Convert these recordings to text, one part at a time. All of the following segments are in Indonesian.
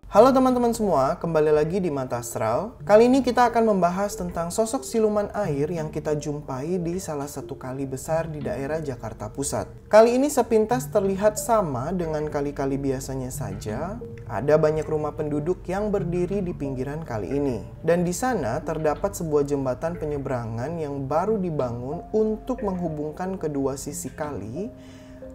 Halo teman-teman semua, kembali lagi di Mata Astral. Kali ini kita akan membahas tentang sosok siluman air yang kita jumpai di salah satu kali besar di daerah Jakarta Pusat. Kali ini sepintas terlihat sama dengan kali-kali biasanya saja. Ada banyak rumah penduduk yang berdiri di pinggiran kali ini. Dan di sana terdapat sebuah jembatan penyeberangan yang baru dibangun untuk menghubungkan kedua sisi kali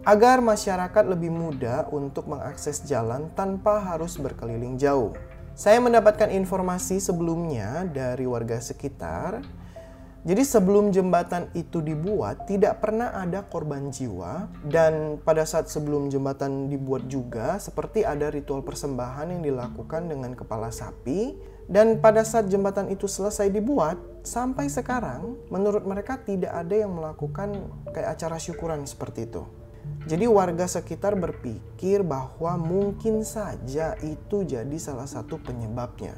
agar masyarakat lebih mudah untuk mengakses jalan tanpa harus berkeliling jauh. Saya mendapatkan informasi sebelumnya dari warga sekitar. Jadi sebelum jembatan itu dibuat, tidak pernah ada korban jiwa. Dan pada saat sebelum jembatan dibuat juga, seperti ada ritual persembahan yang dilakukan dengan kepala sapi. Dan pada saat jembatan itu selesai dibuat, sampai sekarang, menurut mereka tidak ada yang melakukan kayak acara syukuran seperti itu. Jadi warga sekitar berpikir bahwa mungkin saja itu jadi salah satu penyebabnya.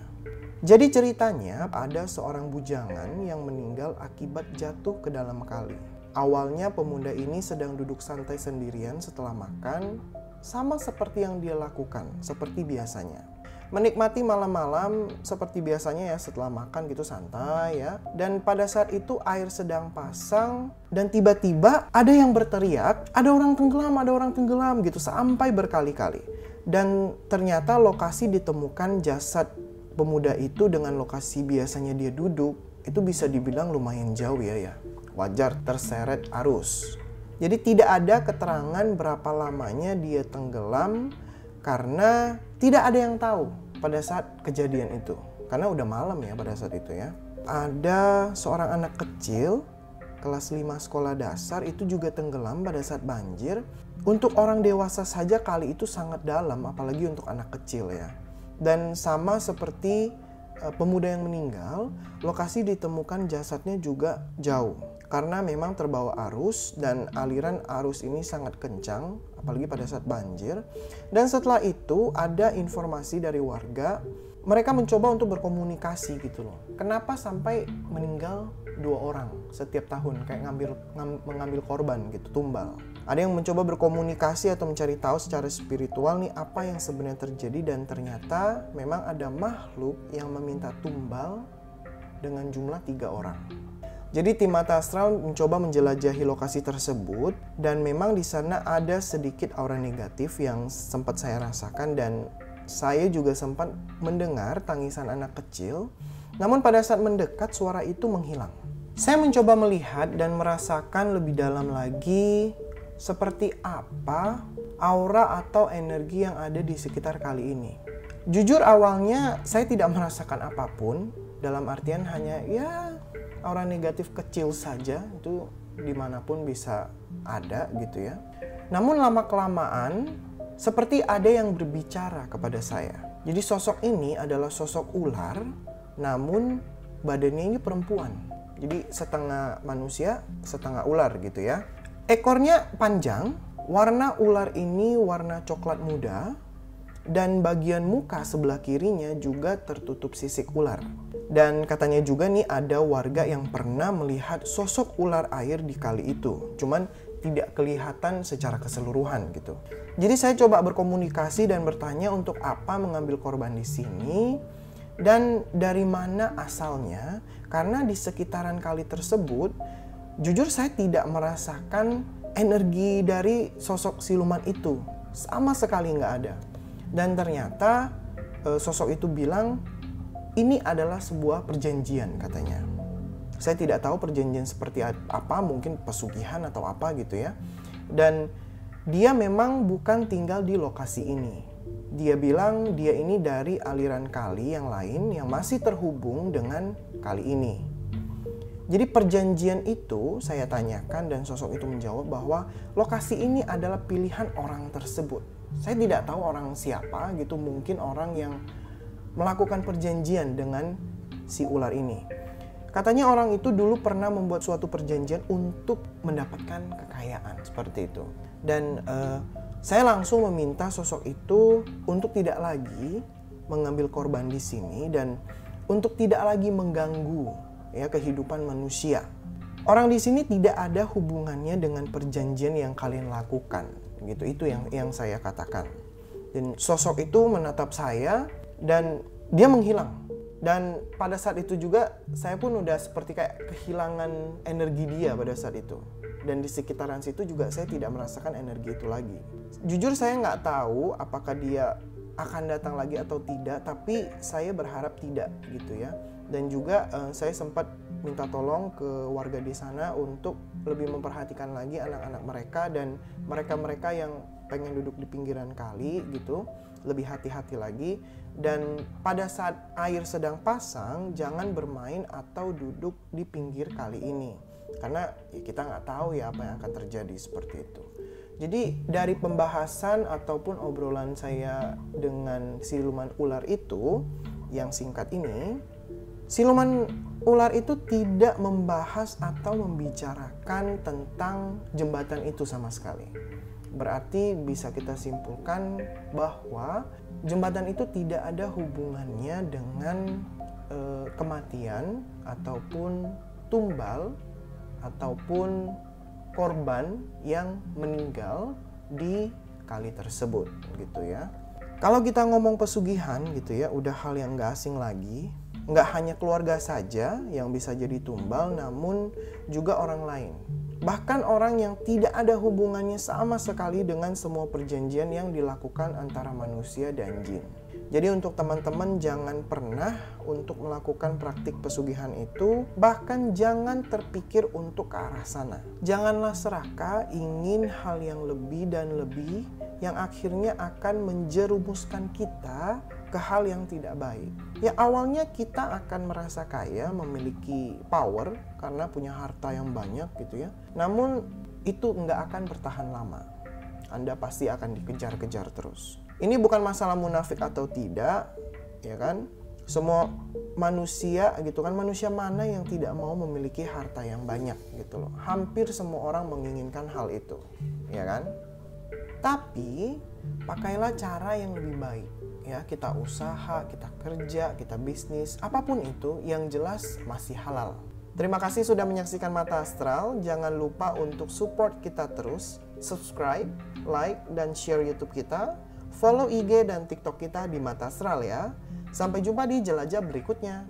Jadi ceritanya ada seorang bujangan yang meninggal akibat jatuh ke dalam kali. Awalnya pemuda ini sedang duduk santai sendirian setelah makan, sama seperti yang dia lakukan, seperti biasanya. Menikmati malam-malam seperti biasanya ya, setelah makan gitu santai ya. Dan pada saat itu air sedang pasang dan tiba-tiba ada yang berteriak, ada orang tenggelam gitu sampai berkali-kali. Dan ternyata lokasi ditemukan jasad pemuda itu dengan lokasi biasanya dia duduk itu bisa dibilang lumayan jauh ya. Wajar terseret arus. Jadi tidak ada keterangan berapa lamanya dia tenggelam karena tidak ada yang tahu pada saat kejadian itu. Karena udah malam ya pada saat itu ya. Ada seorang anak kecil kelas 5 sekolah dasar itu juga tenggelam pada saat banjir. Untuk orang dewasa saja kali itu sangat dalam, apalagi untuk anak kecil ya. Dan sama seperti pemuda yang meninggal, lokasi ditemukan jasadnya juga jauh. Karena memang terbawa arus dan aliran arus ini sangat kencang, apalagi pada saat banjir. Dan setelah itu ada informasi dari warga, mereka mencoba untuk berkomunikasi gitu loh. Kenapa sampai meninggal 2 orang setiap tahun, kayak mengambil korban gitu, tumbal. Ada yang mencoba berkomunikasi atau mencari tahu secara spiritual nih apa yang sebenarnya terjadi, dan ternyata memang ada makhluk yang meminta tumbal dengan jumlah 3 orang. Jadi tim Mata Astral mencoba menjelajahi lokasi tersebut dan memang di sana ada sedikit aura negatif yang sempat saya rasakan, dan saya juga sempat mendengar tangisan anak kecil. Namun pada saat mendekat suara itu menghilang. Saya mencoba melihat dan merasakan lebih dalam lagi seperti apa aura atau energi yang ada di sekitar kali ini. Jujur awalnya saya tidak merasakan apapun, dalam artian hanya ya aura negatif kecil saja, itu dimanapun bisa ada gitu ya. Namun lama-kelamaan seperti ada yang berbicara kepada saya. Jadi sosok ini adalah sosok ular, namun badannya ini perempuan. Jadi setengah manusia, setengah ular gitu ya. Ekornya panjang, warna ular ini warna coklat muda, dan bagian muka sebelah kirinya juga tertutup sisik ular. Dan katanya juga nih ada warga yang pernah melihat sosok ular air di kali itu. Cuman tidak kelihatan secara keseluruhan gitu. Jadi saya coba berkomunikasi dan bertanya untuk apa mengambil korban di sini dan dari mana asalnya. Karena di sekitaran kali tersebut, jujur saya tidak merasakan energi dari sosok siluman itu. Sama sekali nggak ada. Dan ternyata sosok itu bilang, ini adalah sebuah perjanjian katanya. Saya tidak tahu perjanjian seperti apa, mungkin pesugihan atau apa gitu ya. Dan dia memang bukan tinggal di lokasi ini. Dia bilang dia ini dari aliran kali yang lain yang masih terhubung dengan kali ini. Jadi perjanjian itu saya tanyakan dan sosok itu menjawab bahwa lokasi ini adalah pilihan orang tersebut. Saya tidak tahu orang siapa gitu, mungkin orang yang melakukan perjanjian dengan si ular ini. Katanya orang itu dulu pernah membuat suatu perjanjian untuk mendapatkan kekayaan seperti itu. Dan saya langsung meminta sosok itu untuk tidak lagi mengambil korban di sini dan untuk tidak lagi mengganggu ya kehidupan manusia. Orang di sini tidak ada hubungannya dengan perjanjian yang kalian lakukan. Gitu, itu yang saya katakan. Dan sosok itu menatap saya dan dia menghilang. Dan pada saat itu juga saya pun udah seperti kayak kehilangan energi dia pada saat itu. Dan di sekitaran situ juga saya tidak merasakan energi itu lagi. Jujur saya nggak tahu apakah dia akan datang lagi atau tidak, tapi saya berharap tidak gitu ya. Dan juga saya sempat minta tolong ke warga di sana untuk lebih memperhatikan lagi anak-anak mereka dan mereka-mereka yang pengen duduk di pinggiran kali gitu, lebih hati-hati lagi. Dan pada saat air sedang pasang, jangan bermain atau duduk di pinggir kali ini, karena ya, kita nggak tahu ya apa yang akan terjadi seperti itu. Jadi dari pembahasan ataupun obrolan saya dengan siluman ular itu yang singkat ini, siluman ular itu tidak membahas atau membicarakan tentang jembatan itu sama sekali. Berarti bisa kita simpulkan bahwa jembatan itu tidak ada hubungannya dengan kematian ataupun tumbal ataupun korban yang meninggal di kali tersebut gitu ya. Kalau kita ngomong pesugihan gitu ya, udah hal yang gak asing lagi. Nggak hanya keluarga saja yang bisa jadi tumbal, namun juga orang lain. Bahkan orang yang tidak ada hubungannya sama sekali dengan semua perjanjian yang dilakukan antara manusia dan jin. Jadi untuk teman-teman jangan pernah untuk melakukan praktik pesugihan itu, bahkan jangan terpikir untuk ke arah sana. Janganlah serakah ingin hal yang lebih dan lebih yang akhirnya akan menjerumuskan kita ke hal yang tidak baik. Ya awalnya kita akan merasa kaya, memiliki power karena punya harta yang banyak gitu ya. Namun itu nggak akan bertahan lama. Anda pasti akan dikejar-kejar terus. Ini bukan masalah munafik atau tidak, ya kan? Semua manusia gitu kan, manusia mana yang tidak mau memiliki harta yang banyak gitu loh. Hampir semua orang menginginkan hal itu, ya kan? Tapi pakailah cara yang lebih baik. Ya, kita usaha, kita kerja, kita bisnis, apapun itu yang jelas masih halal. Terima kasih sudah menyaksikan Mata Astral. Jangan lupa untuk support kita terus, subscribe, like, dan share YouTube kita. Follow IG dan TikTok kita di Mata Astral ya. Sampai jumpa di jelajah berikutnya.